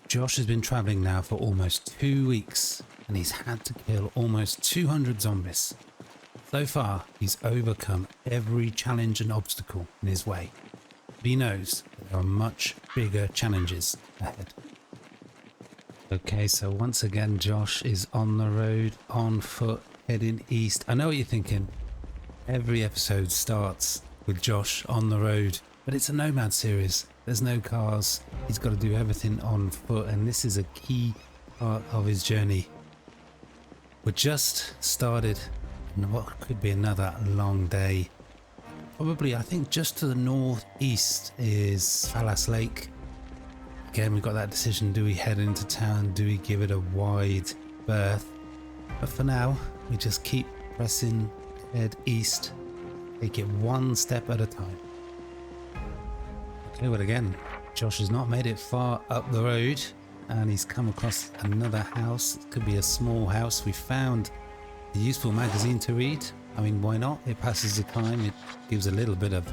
Josh has been travelling now for almost 2 weeks and he's had to kill almost 200 zombies. So far, he's overcome every challenge and obstacle in his way. But he knows that there are much bigger challenges ahead. Okay, so once again, Josh is on the road, on foot, heading east. I know what you're thinking. Every episode starts with Josh on the road, but it's a Nomad series. There's no cars. He's got to do everything on foot, and this is a key part of his journey. We're just started on what could be another long day. Probably, I think, just to the northeast is Fallas Lake. Again, we've got that decision. Do we head into town? Do we give it a wide berth? But for now, we just keep pressing head east. Take it one step at a time. Okay, well again, Josh has not made it far up the road and he's come across another house. It could be a small house. We found a useful magazine to read. I mean, why not? It passes the time. It gives a little bit of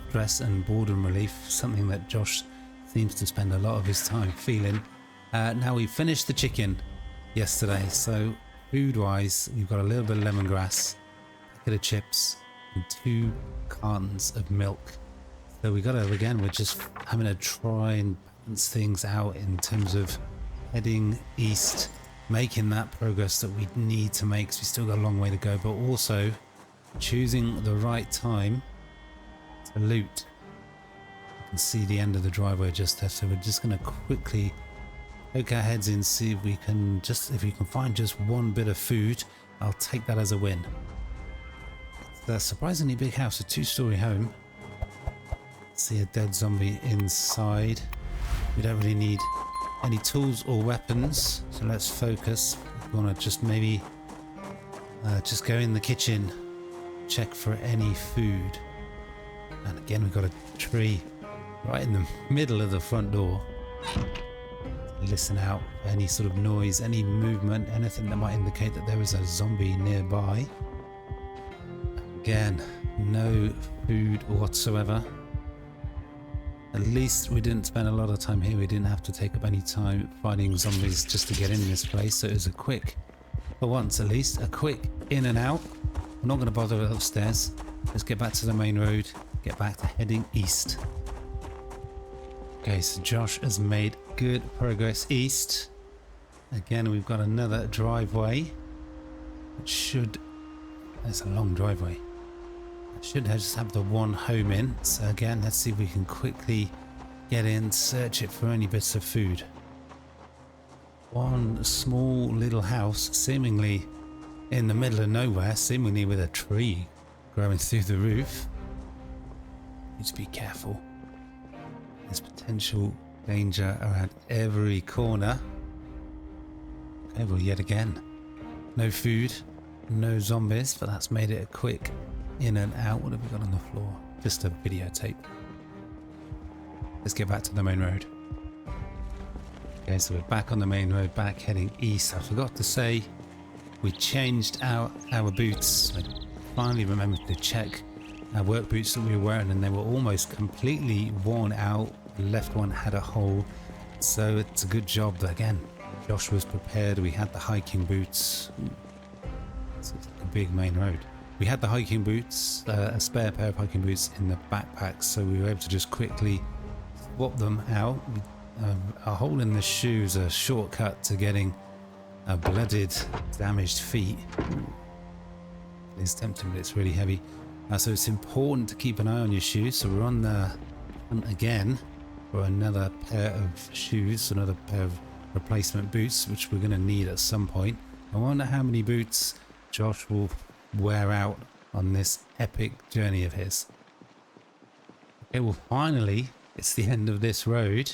stress and boredom relief, something that Josh seems to spend a lot of his time feeling. Now, we finished the chicken yesterday, so food-wise, we've got a little bit of lemongrass, a packet of chips, and 2 cartons of milk. So we got to, again, we're just having to try and balance things out in terms of heading east, making that progress that we need to make, because we still got a long way to go, but also choosing the right time to loot. You can see the end of the driveway just there, so we're just going to quickly poke our heads in, see if we can find just one bit of food. I'll take that as a win. It's a surprisingly big house, a 2-story home. See a dead zombie inside. We don't really need any tools or weapons, so let's focus. We want to just maybe just go in the kitchen, check for any food. And again, we've got a tree right in the middle of the front door. Listen out for any sort of noise, any movement, anything that might indicate that there is a zombie nearby. Again, no food whatsoever. At least we didn't spend a lot of time here. We didn't have to take up any time fighting zombies just to get in this place. So it was a quick, for once at least, a quick in and out. I'm not going to bother upstairs. Let's get back to the main road, get back to heading east. Okay, so Josh has made good progress east. Again, we've got another driveway. It should, it's a long driveway. Should just have the one home in. So again, let's see if we can quickly get in, search it for any bits of food. One small little house, seemingly in the middle of nowhere, seemingly with a tree growing through the roof. Need to be careful. There's potential danger around every corner. Okay, well, yet again, no food, no zombies, but that's made it a quick in and out. What have we got on the floor? Just a videotape. Let's get back to the main road. Okay, so we're back on the main road, back heading east. I forgot to say, we changed out our boots. I finally remembered to check our work boots that we were wearing, and they were almost completely worn out. The left one had a hole, so it's a good job that, again, Josh was prepared. We had the hiking boots. It's a big main road. We had the hiking boots, a spare pair of hiking boots in the backpack, so we were able to just quickly swap them out. A hole in the shoe is a shortcut to getting blooded, damaged feet. It's tempting, but it's really heavy. So it's important to keep an eye on your shoes. So we're on the hunt again for another pair of shoes, another pair of replacement boots, which we're going to need at some point. I wonder how many boots Josh will wear out on this epic journey of his. Okay, well, finally, it's the end of this road.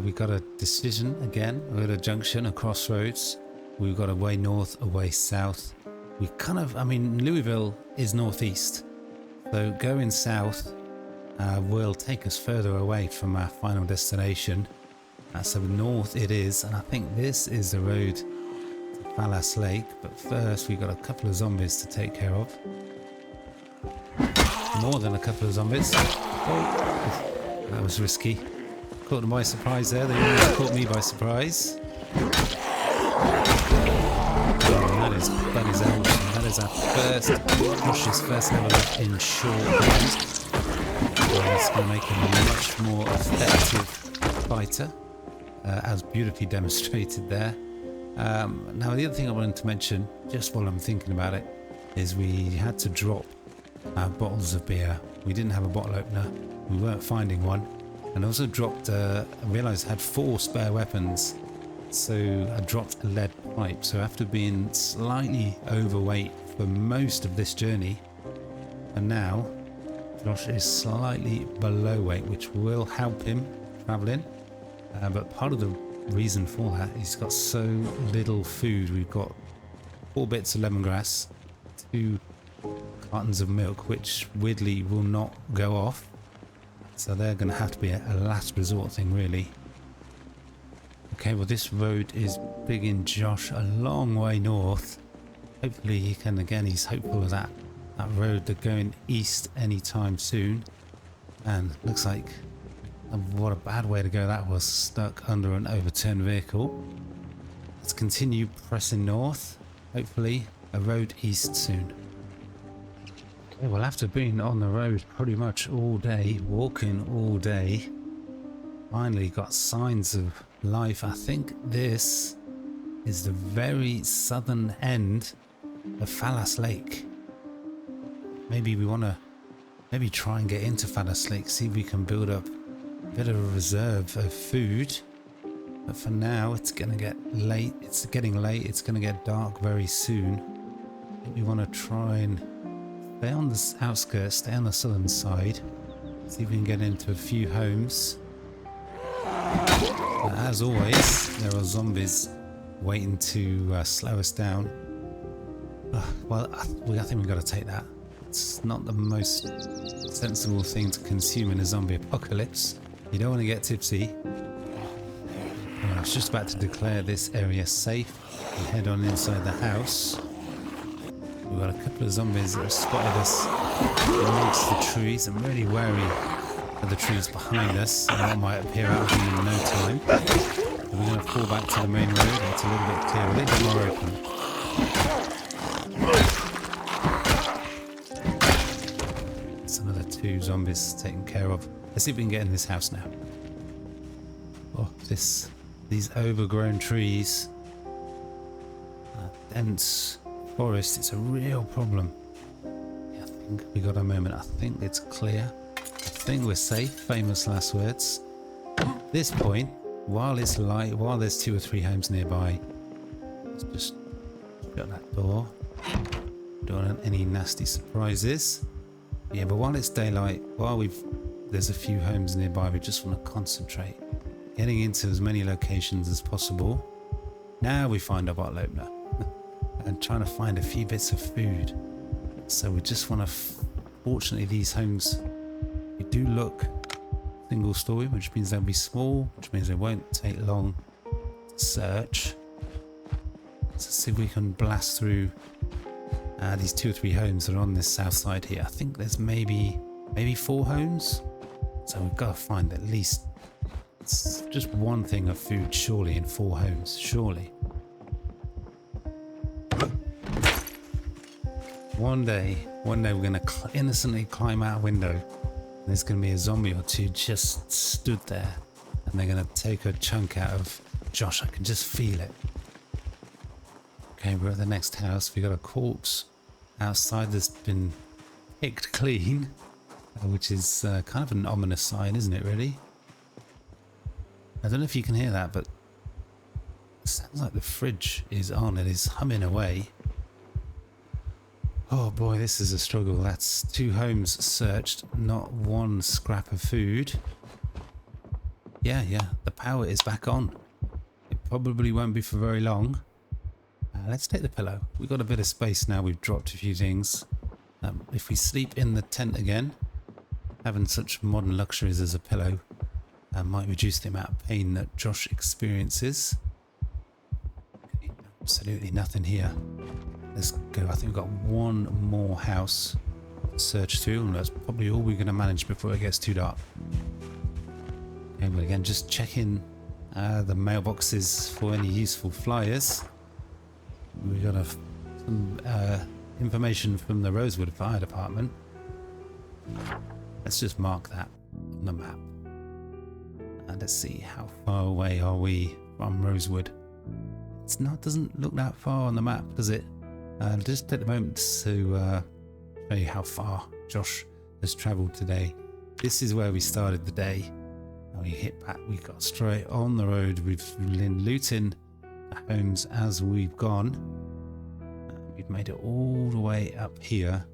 We got a decision again. We're at a junction, a crossroads. We've got a way north, a way south. We kind of, I mean, Louisville is northeast, so going south will take us further away from our final destination. So north it is, and I think this is the road to Fallas Lake, but first we've got a couple of zombies to take care of. More than a couple of zombies. Oh, that was risky. Caught them by surprise there. They almost caught me by surprise. Oh, that is out. That is our first, Josh's first level up in short range. It's going to make him a much more effective fighter, as beautifully demonstrated there. Now the other thing I wanted to mention, just while I'm thinking about it, is we had to drop our bottles of beer. We didn't have a bottle opener. We weren't finding one. And also dropped, I realised I had 4 spare weapons. So I dropped a lead pipe. So after being slightly overweight for most of this journey, and now Josh is slightly below weight, which will help him travelling. But part of the reason for that, he's got so little food. We've got 4 bits of lemongrass, 2 cartons of milk, which weirdly will not go off. So they're going to have to be a last resort thing, really. Okay, well this road is bringing Josh a long way north. Hopefully he can, again, he's hopeful of that road they're going east anytime soon. And looks like, what a bad way to go that was, stuck under an overturned vehicle. Let's continue pressing north. Hopefully a road east soon. Okay, well after being on the road pretty much all day, walking all day, finally got signs of life. I think this is the very southern end of Fallas Lake. Maybe we want to try and get into Fallas Lake, see if we can build up a bit of a reserve of food. But for now, it's going to get late. It's getting late. It's going to get dark very soon. I think we want to try and stay on the outskirts, stay on the southern side, see if we can get into a few homes. But as always, there are zombies waiting to slow us down. Well, I think we've got to take that. It's not the most sensible thing to consume in a zombie apocalypse. You don't want to get tipsy. I was just about to declare this area safe and head on inside the house. We've got a couple of zombies that have spotted us amongst the trees. I'm really wary of the trees behind us and what might appear out of them in no time. So we're going to fall back to the main road. It's a little bit clearer, a little bit more open. Another 2 zombies taken care of. Let's see if we can get in this house now. Oh, these overgrown trees, dense forest, it's a real problem. Yeah, I think we got a moment. I think it's clear. I think we're safe. Famous last words. At this point, while it's light, while there's 2 or 3 homes nearby, let's just shut that door. Don't want any nasty surprises. Yeah, but while it's daylight, there's a few homes nearby, we just want to concentrate, getting into as many locations as possible. Now we find our bottle opener and trying to find a few bits of food. So we just want to, fortunately these homes, they do look single story, which means they'll be small, which means they won't take long to search. Let's see if we can blast through these 2 or 3 homes that are on this south side here. I think there's maybe 4 homes. So we've got to find at least just one thing of food, surely, in 4 homes. Surely. One day we're going to innocently climb out a window and there's going to be a zombie or 2 just stood there and they're going to take a chunk out of Josh. I can just feel it. Okay, we're at the next house. We got a corpse outside that's been picked clean, which is kind of an ominous sign, isn't it, really? I don't know if you can hear that, but it sounds like the fridge is on. It is humming away. Oh boy, this is a struggle. That's 2 homes searched, not 1 scrap of food. Yeah, the power is back on. It probably won't be for very long. Let's take the pillow. We've got a bit of space now. We've dropped a few things. If we sleep in the tent again, having such modern luxuries as a pillow might reduce the amount of pain that Josh experiences. Okay, Absolutely nothing here. Let's go. I think we've got one more house to search through, and that's probably all we're going to manage before it gets too dark. Okay, well again, just checking the mailboxes for any useful flyers. We got some information from the Rosewood Fire Department. Let's just mark that on the map. And let's see, how far away are we from Rosewood? It's not, doesn't look that far on the map, does it? Just take the moment to show you how far Josh has travelled today. This is where we started the day. And we hit back, we got straight on the road. We've been looting the homes as we've gone. We've made it all the way up here.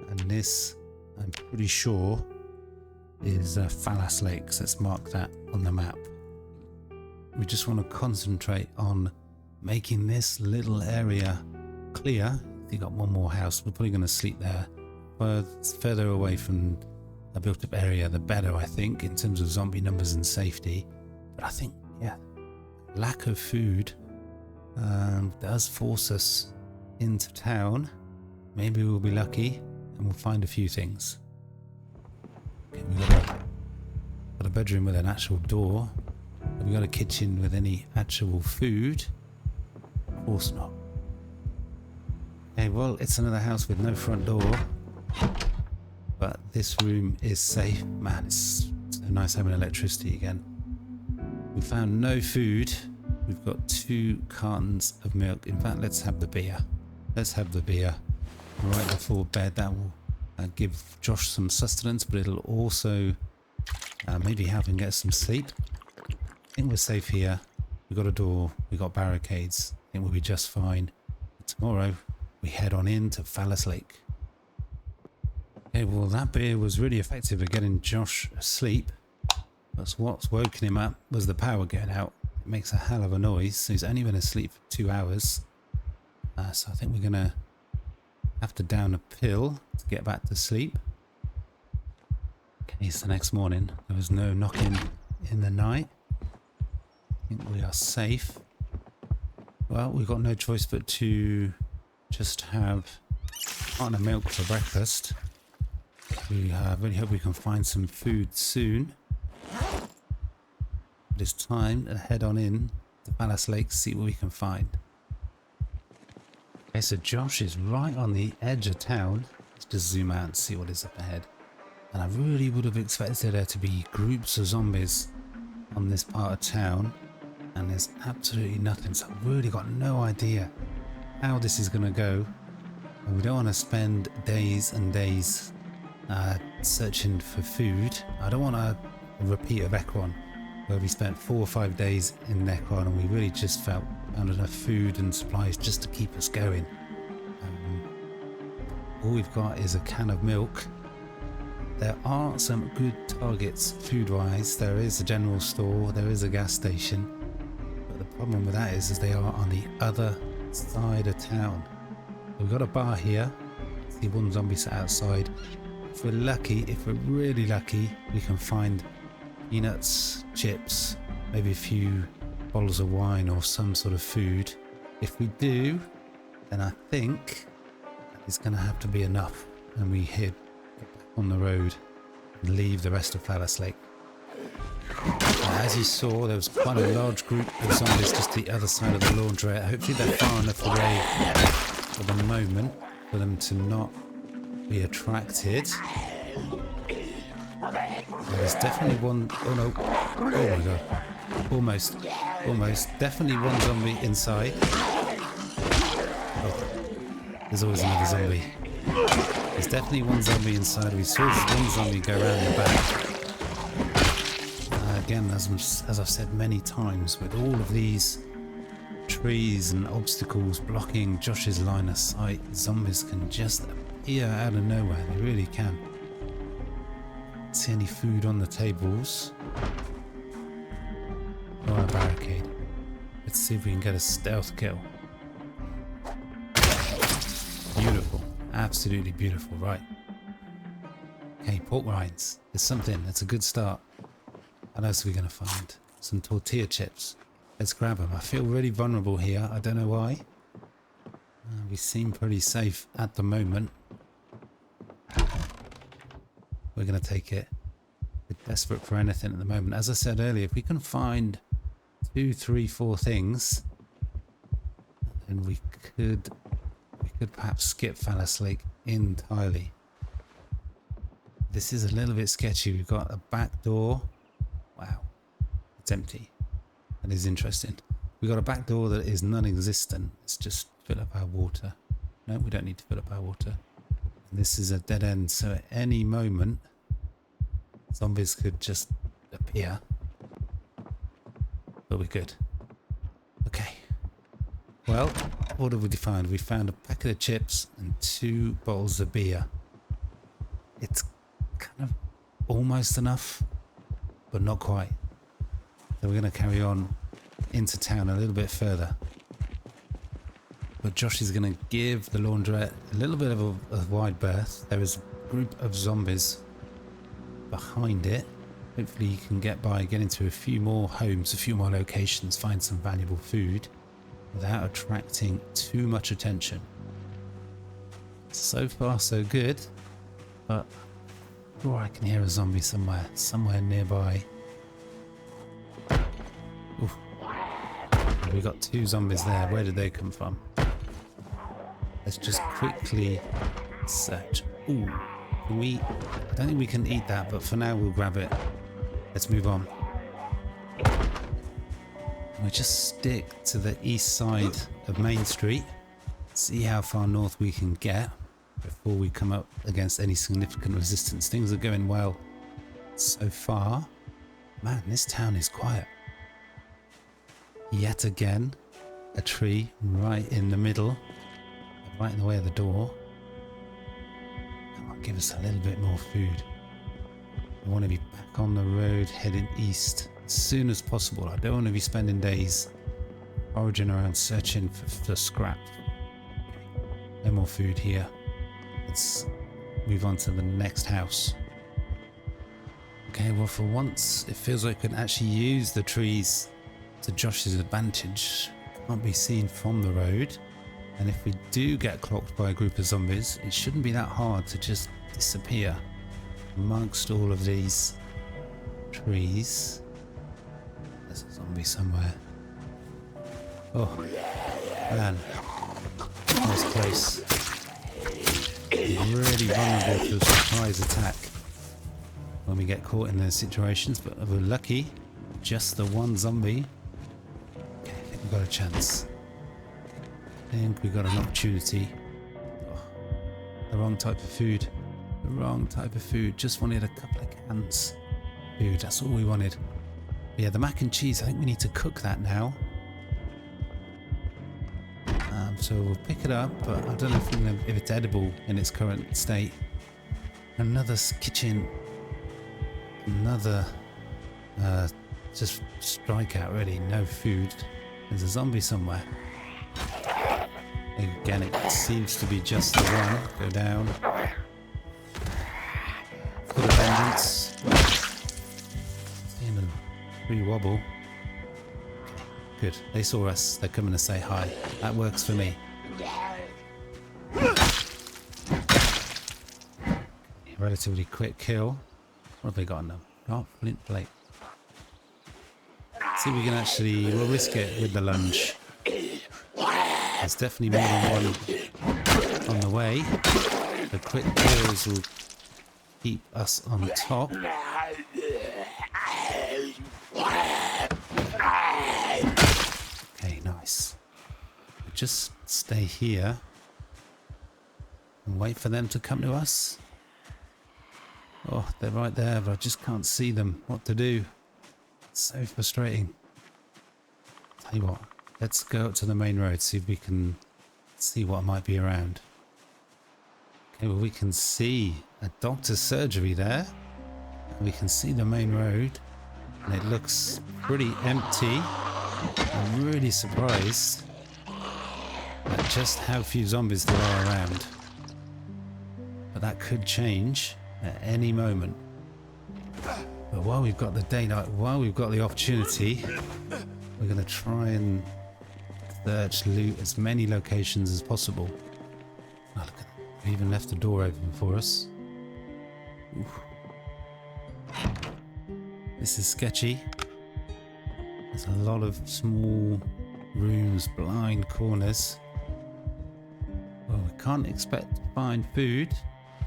And this, I'm pretty sure, is Fallas Lake. So let's mark that on the map. We just want to concentrate on making this little area clear. You got one more house. We're probably going to sleep there. Further away from a built-up area, the better, I think, in terms of zombie numbers and safety. But I think, yeah, lack of food does force us into town. Maybe we'll be lucky and we'll find a few things. Okay, we've got a bedroom with an actual door. Have we got a kitchen with any actual food? Of course not. Okay, well, it's another house with no front door. But this room is safe. Man, it's so nice having electricity again. We found no food. We've got 2 cartons of milk. In fact, let's have the beer. Let's have the beer right before bed. That will give Josh some sustenance, but it'll also maybe help him get some sleep. I think we're safe here. We've got a door. We've got barricades. I think we'll be just fine. Tomorrow, we head on into Fallas Lake. Okay, well, that beer was really effective at getting Josh asleep. But what's woken him up was the power going out. It makes a hell of a noise. So he's only been asleep for 2 hours. So I think we're going to have to down a pill to get back to sleep. Okay, so the next morning, there was no knocking in the night. I think we are safe. Well, we've got no choice but to just have a carton of milk for breakfast. We really hope we can find some food soon. But it's time to head on in to Fallas Lake to see what we can find. Okay, so Josh is right on the edge of town. Let's just zoom out and see what is up ahead. And I really would have expected there to be groups of zombies on this part of town. And there's absolutely nothing. So I've really got no idea how this is going to go. And we don't want to spend days and days searching for food. I don't want a repeat of Ekron, where we spent 4 or 5 days in Ekron and we really just found enough food and supplies just to keep us going. All we've got is a can of milk. There are some good targets food-wise. There is a general store, there is a gas station, but the problem with that is they are on the other side of town. We've got a bar here. See one zombie sat outside. If we're lucky, if we're really lucky, we can find peanuts, chips, maybe a few bottles of wine or some sort of food. If we do, then I think it's going to have to be enough, and we head back on the road and leave the rest of Fallas Lake. As you saw, there was quite a large group of zombies just the other side of the laundrette. Hopefully they're far enough away for the moment for them to not be attracted. There's definitely one. Oh no! Oh my god! Almost. Definitely one zombie inside. Oh, there's always another zombie. There's definitely one zombie inside. We saw one zombie go around the back. Again, as I've said many times, with all of these trees and obstacles blocking Josh's line of sight, zombies can just appear out of nowhere. They really can. See any food on the tables? Or a barricade. Let's see if we can get a stealth kill. Beautiful. Absolutely beautiful. Right. Okay, pork rinds. There's something. That's a good start. What else are we going to find? Some tortilla chips. Let's grab them. I feel really vulnerable here. I don't know why. We seem pretty safe at the moment. We're going to take it. We're desperate for anything at the moment. As I said earlier, if we can find 2, 3, 4 things, then we could perhaps skip Fallas Lake entirely. This is a little bit sketchy. We've got a back door. Wow, it's empty. That is interesting. We've got a back door that is non-existent. Let's just fill up our water. No, we don't need to fill up our water. This is a dead end, so at any moment zombies could just appear. But we're good. Okay. Well, what have we found? We found a packet of chips and 2 bottles of beer. It's kind of almost enough, but not quite. So we're going to carry on into town a little bit further. But Josh is going to give the laundrette a little bit of a wide berth. There is a group of zombies behind it. Hopefully you can get into a few more homes, a few more locations, find some valuable food without attracting too much attention. So far so good, but I can hear a zombie somewhere nearby. Oof. We got 2 zombies there. Where did they come from? Let's just quickly search. Ooh, I don't think we can eat that, but for now we'll grab it. Let's move on. We'll just stick to the east side of Main Street. See how far north we can get before we come up against any significant resistance. Things are going well so far. Man, this town is quiet. Yet again, a tree right in the middle, right in the way of the door. Come on, give us a little bit more food. I want to be back on the road heading east as soon as possible. I don't want to be spending days foraging around searching for scrap. No more food here. Let's move on to the next house. Okay, well, for once it feels like we can actually use the trees to Josh's advantage. Can't be seen from the road, and if we do get clocked by a group of zombies, it shouldn't be that hard to just disappear amongst all of these trees. There's a zombie somewhere. Oh man, that was close. Really vulnerable to a surprise attack when we get caught in those situations, but we're lucky. Just the one zombie. Okay, I think we've got a chance. I think we've got an opportunity. Oh, the wrong type of food. The wrong type of food. Just wanted a couple of cans of food. That's all we wanted. But yeah, the mac and cheese, I think we need to cook that now. So we'll pick it up, but I don't know if it's edible in its current state. Another kitchen. Another just strikeout, really. No food. There's a zombie somewhere. Again, it seems to be just the one. Go down. Full of vengeance. Seeing a free wobble. Good. They saw us. They're coming to say hi. That works for me. Relatively quick kill. What have they got on them? Oh, flint plate. See if we can actually... We'll risk it with the lunge. There's definitely more than one on the way. The quick kills will keep us on top. Okay, nice. Just stay here and wait for them to come to us. Oh, they're right there, but I just can't see them. What to do? It's so frustrating. Tell you what, let's go up to the main road, see if we can see what might be around. Okay, well, we can see a doctor's surgery there. We can see the main road, and it looks pretty empty. I'm really surprised at just how few zombies there are around. But that could change at any moment. But while we've got the daylight, while we've got the opportunity, we're going to try and search, loot as many locations as possible. Oh, look at that. We even left the door open for us. Oof. This is sketchy. There's a lot of small rooms, blind corners. Well, we can't expect to find food,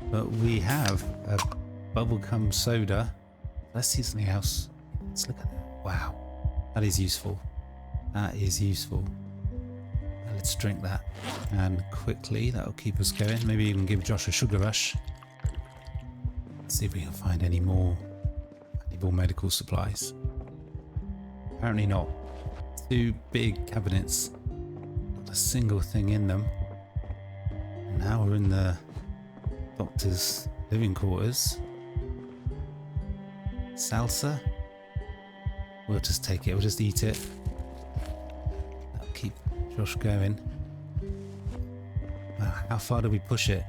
but we have a bubblegum soda. Let's see something else. Let's look at that. Wow, that is useful. That is useful. Let's drink that, and quickly, that'll keep us going. Maybe even give Josh a sugar rush. Let's see if we can find any more valuable medical supplies. Apparently not. 2 big cabinets, not a single thing in them. And now we're in the doctor's living quarters. Salsa? We'll just take it, we'll just eat it. That'll keep Josh going. Wow, how far do we push it?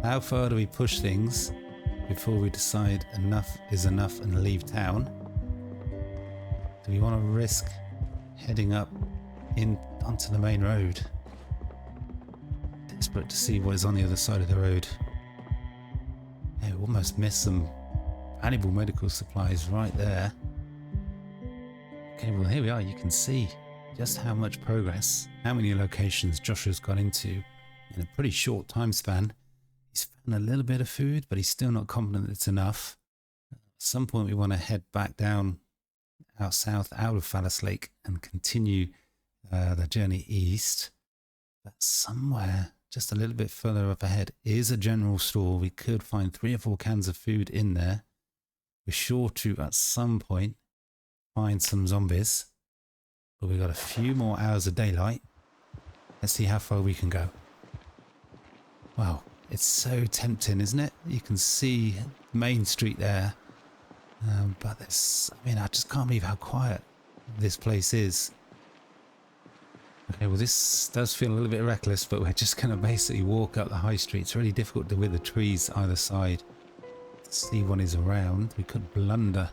How far do we push things before we decide enough is enough and leave town? Do we want to risk heading up onto the main road? Desperate to see what is on the other side of the road. Yeah, we almost missed some valuable medical supplies right there. Okay, well here we are. You can see just how much progress, how many locations Joshua's got into in a pretty short time span. He's found a little bit of food, but he's still not confident it's enough. At some point we want to head back down out south, out of Fallas Lake, and continue the journey east. But somewhere just a little bit further up ahead is a general store. We could find 3 or 4 cans of food in there. We're sure to at some point find some zombies, but we've got a few more hours of daylight. Let's see how far we can go. Wow, it's so tempting, isn't it? You can see Main Street there. But there's, I mean, I just can't believe how quiet this place is. Okay, well this does feel a little bit reckless, but we're just going to basically walk up the high street. It's really difficult with the trees either side to see what is around. We could blunder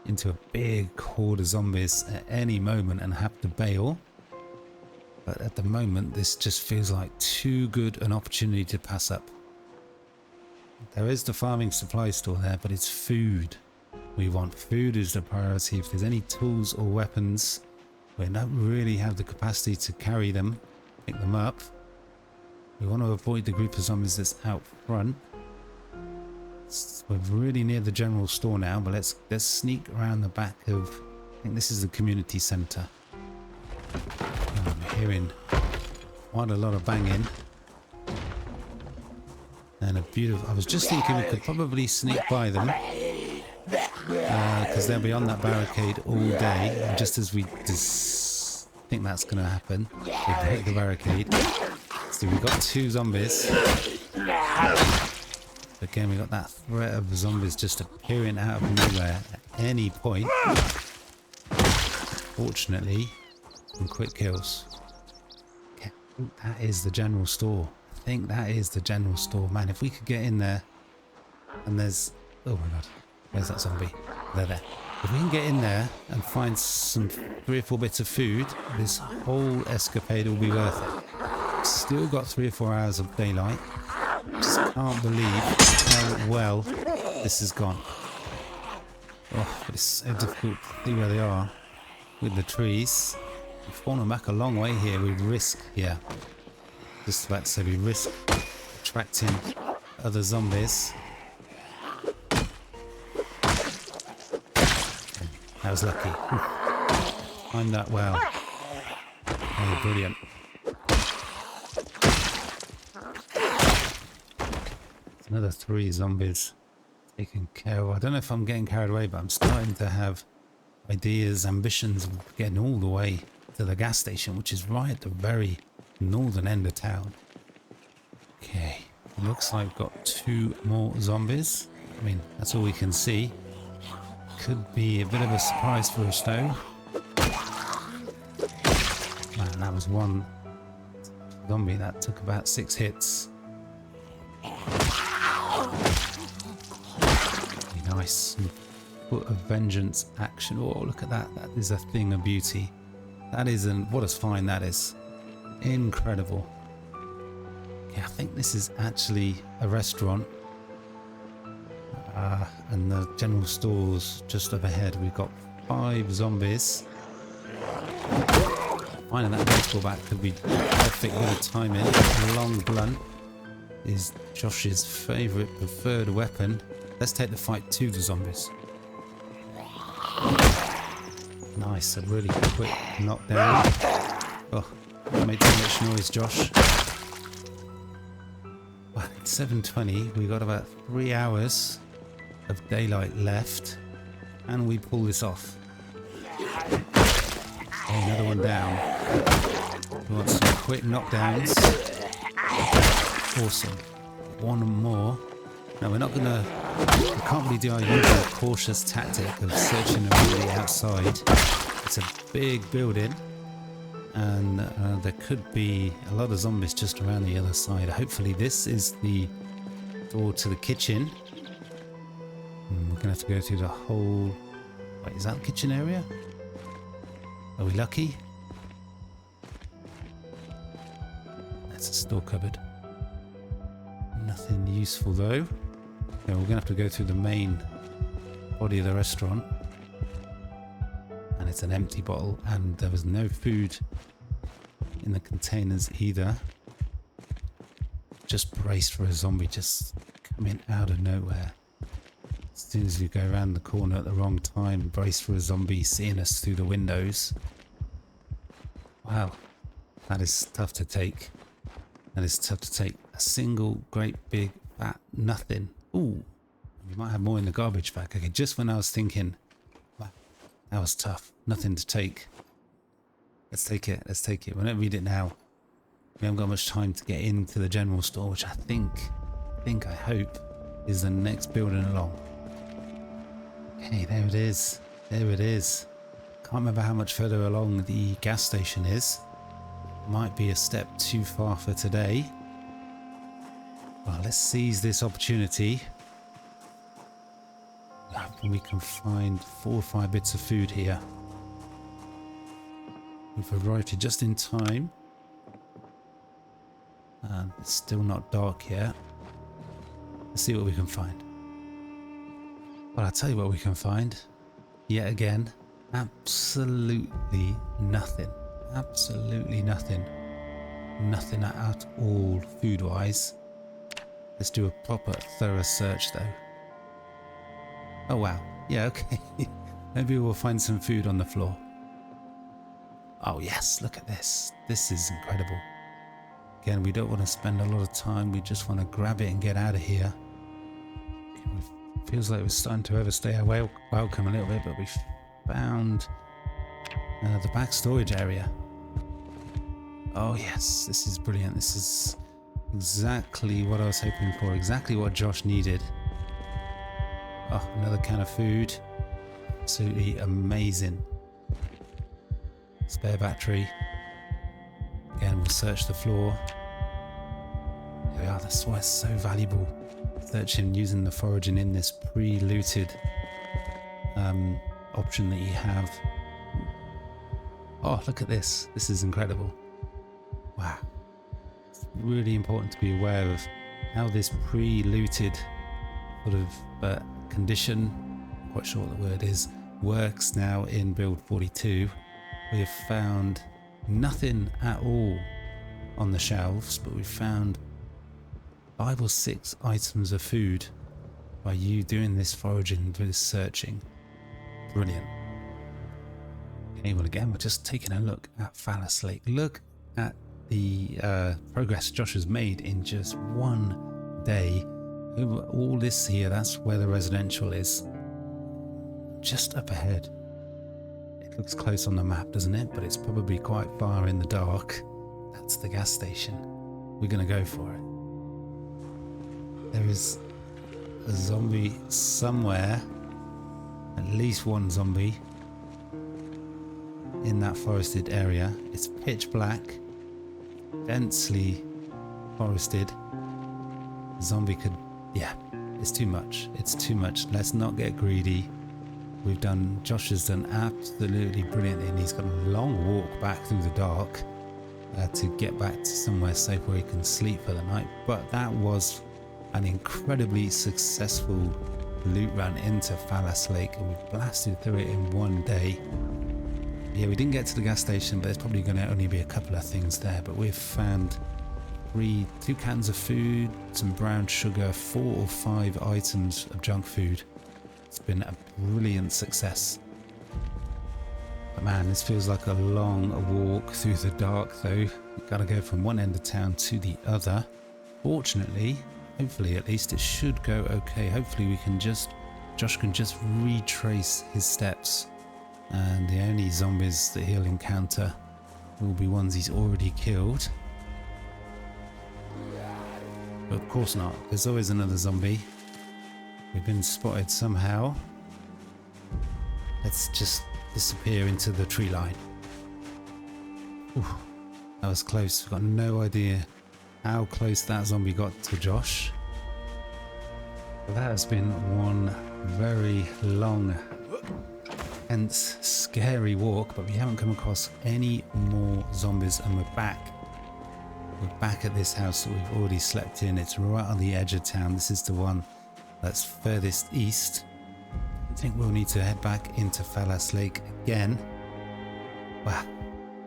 into a big horde of zombies at any moment and have to bail. But at the moment, this just feels like too good an opportunity to pass up. There is the farming supply store there, but it's food. We want food as the priority. If there's any tools or weapons, we don't really have the capacity to carry them, pick them up. We want to avoid the group of zombies that's out front. We're really near the general store now, but let's sneak around the back of, I think this is the community centre. I'm hearing quite a lot of banging. And a beautiful, I was just thinking we could probably sneak by them. Because they'll be on that barricade all day, and just as we think that's going to happen, we break the barricade. So we've got 2 zombies. Again, we got that threat of zombies just appearing out of nowhere at any point. Fortunately, some quick kills. Okay, that is the general store. I think that is the general store. Man, if we could get in there, and there's, oh my god. Where's that zombie? There. If we can get in there and find some 3 or 4 bits of food, this whole escapade will be worth it. Still got 3 or 4 hours of daylight. Just can't believe how well this has gone. Oh, but it's so difficult to see where they are with the trees. We've fallen back a long way here. We risk, yeah. Just about to say we risk attracting other zombies. That was lucky. Timed that well. Oh, brilliant. It's another 3 zombies taken care of. I don't know if I'm getting carried away, but I'm starting to have ideas, ambitions of getting all the way to the gas station, which is right at the very northern end of town. Okay, looks like we've got 2 more zombies. I mean, that's all we can see. Could be a bit of a surprise for us though. Man, that was 1 zombie that took about 6 hits. Really nice. Foot of vengeance action. Oh, look at that. That is a thing of beauty. That is, what a find that is. Incredible. Yeah, I think this is actually a restaurant. And the general store's just up ahead. We've got 5 zombies. Finding that baseball bat could be perfect with the timing. A long blunt is Josh's favourite preferred weapon. Let's take the fight to the zombies. Nice, a really quick knockdown. Oh, made too much noise, Josh. Well, it's 7:20. We've got about 3 hours of daylight left, and we pull this off. Oh, another one down. We want some quick knockdowns. Awesome. One more. No, we're not gonna. We can't really do our usual cautious tactic of searching around the outside. It's a big building, and there could be a lot of zombies just around the other side. Hopefully, this is the door to the kitchen. We're gonna have to go through the whole. Wait, is that the kitchen area? Are we lucky? That's a store cupboard. Nothing useful though. Yeah, we're gonna have to go through the main body of the restaurant. And it's an empty bottle, and there was no food in the containers either. Just braced for a zombie just coming out of nowhere. As soon as we go around the corner at the wrong time, braced for a zombie seeing us through the windows. Wow, that is tough to take. That is tough to take. A single great big fat nothing. Ooh, we might have more in the garbage bag. Okay, just when I was thinking, wow, that was tough. Nothing to take. Let's take it. Let's take it. We don't read it now. We haven't got much time to get into the general store, which I hope is the next building along. Okay, there it is. There it is. Can't remember how much further along the gas station is. Might be a step too far for today. Well, let's seize this opportunity. We can find 4 or 5 bits of food here. We've arrived here just in time. It's still not dark yet. Let's see what we can find. Well, I'll tell you what we can find. Yet again, absolutely nothing. Absolutely nothing. Nothing at all food-wise. Let's do a proper thorough search though. Oh wow. Yeah, okay. Maybe we'll find some food on the floor. Oh yes, look at this. This is incredible. Again, we don't want to spend a lot of time. We just want to grab it and get out of here. It feels like we're starting to overstay our welcome a little bit, but we found the back storage area. Oh yes, this is brilliant. This is exactly what I was hoping for. Exactly what Josh needed. Oh, another can of food. Absolutely amazing. Spare battery. Again, we'll search the floor. There we are. That's why it's so valuable. Searching using the foraging in this pre-looted option that you have. Oh, look at this. This is incredible. Wow. It's really important to be aware of how this pre-looted sort of condition, I'm quite sure what the word is, works now in build 42. We have found nothing at all on the shelves, but we found 5 or 6 items of food by you doing this foraging, this searching. Brilliant. Okay, well again, we're just taking a look at Fallas Lake. Look at the progress Josh has made in just one day. Over all this here, that's where the residential is. Just up ahead. It looks close on the map, doesn't it? But it's probably quite far in the dark. That's the gas station. We're going to go for it. There is a zombie somewhere. At least one zombie in that forested area. It's pitch black, densely forested. The zombie could, yeah, it's too much. It's too much. Let's not get greedy. Josh has done absolutely brilliantly, and he's got a long walk back through the dark. to get back to somewhere safe where he can sleep for the night. But that was an incredibly successful loot run into Fallas Lake, and we blasted through it in one day. Yeah, we didn't get to the gas station, but there's probably going to only be a couple of things there. But we've found 2 cans of food, some brown sugar, 4 or 5 items of junk food. It's been a brilliant success. But man, this feels like a long walk through the dark though. You've got to go from one end of town to the other. Fortunately, hopefully at least, it should go okay. Hopefully Josh can just retrace his steps, and the only zombies that he'll encounter will be ones he's already killed. But of course not, there's always another zombie. We've been spotted somehow. Let's just disappear into the tree line. Ooh, that was close. We've got no idea how close that zombie got to Josh. But that has been one very long, hence scary walk, but we haven't come across any more zombies, and we're back. We're back at this house that we've already slept in. It's right on the edge of town. This is the one that's furthest east. I think we'll need to head back into Fallas Lake again. Wow,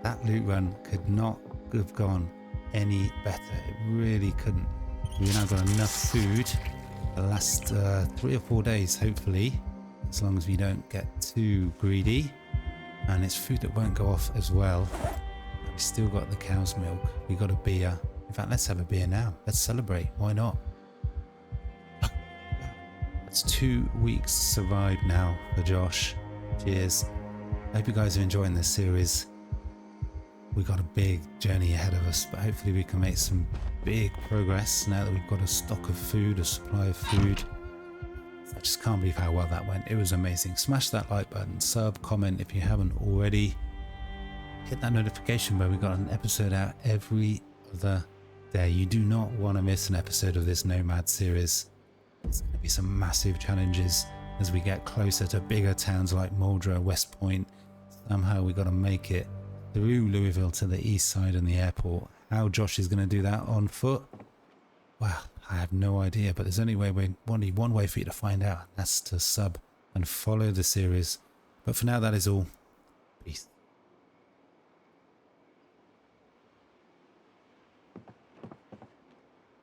that loot run could not have gone any better. It really couldn't. We've now got enough food the last 3 or 4 days, hopefully, as long as we don't get too greedy. And it's food that won't go off as well. We still got the cow's milk. We got a beer. In fact, let's have a beer now. Let's celebrate. Why not? It's 2 weeks survived now for Josh. Cheers. I hope you guys are enjoying this series. We've got a big journey ahead of us, but hopefully we can make some big progress now that we've got a stock of food, a supply of food. I just can't believe how well that went. It was amazing. Smash that like button, sub, comment if you haven't already. Hit that notification bell. We've got an episode out every other day. You do not want to miss an episode of this Nomad series. There's going to be some massive challenges as we get closer to bigger towns like Muldrow, West Point. Somehow we got to make it through Louisville to the east side and the airport. How Josh is going to do that on foot, well, I have no idea, but there's only one way for you to find out. That's to sub and follow the series. But for now, that is all. Peace.